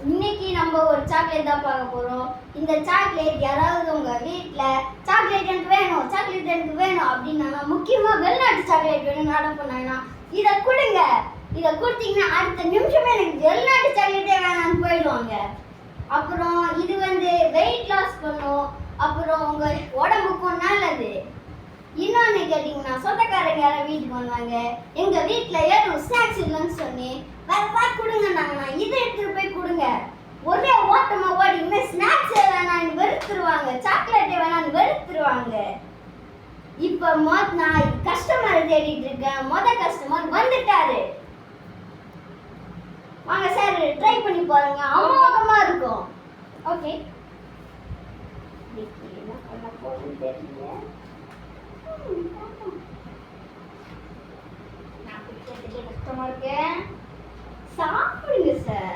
இன்னைக்கு நம்ம ஒரு சாக்லேட் தான் பார்க்க போறோம். இந்த சாக்லேட் யாராவது உங்க வீட்ல சாக்லேட் எனக்கு வேணும் அப்படின்னா முக்கியமா வெளிநாட்டு சாக்லேட் வேணும்னு ஆர்டர் பண்ணாங்கன்னா இதை கொடுங்க. இதை கொடுத்தீங்கன்னா அடுத்த நிமிஷமே எனக்கு வெளிநாட்டு சாக்லேட்டே வேணாம்னு போயிடுவாங்க. அப்புறம் இது வெயிட் லாஸ் பண்ணும். அப்புறம் உங்க உடம்புக்கும் நல்லது. இன்னொன்று கேட்டிங்கன்னா சொந்தக்காரங்க யாரும் வீட்டுக்கு வந்தாங்க, எங்கள் வீட்டில் ஏதும் ஸ்நாக்ஸ் இல்லைன்னு சொன்னி வேற பார்த்து கொடுங்கன்னாங்கன்னா இதை எடுத்துகிட்டு போய் கொடுங்க. ஒரே ஓட்டமாக ஓடிங்கன்னா ஸ்நாக்ஸே வேணான்னு வெறுத்துருவாங்க, சாக்லேட்டே வேணான்னு வெறுத்துருவாங்க. இப்போ நான் கஸ்டமரை தேடிட்டு இருக்கேன். கஸ்டமர் வந்துட்டாரு. வாங்க சார், ட்ரை பண்ணி பாருங்க, அமோகமாக இருக்கும். ஓகே, என்ன பண்ண போகுதுன்னு தெரியல. நான் பிடிக்கிறதுக்கு கஷ்டமா இருக்கு. சாப்பிடுங்க சார்.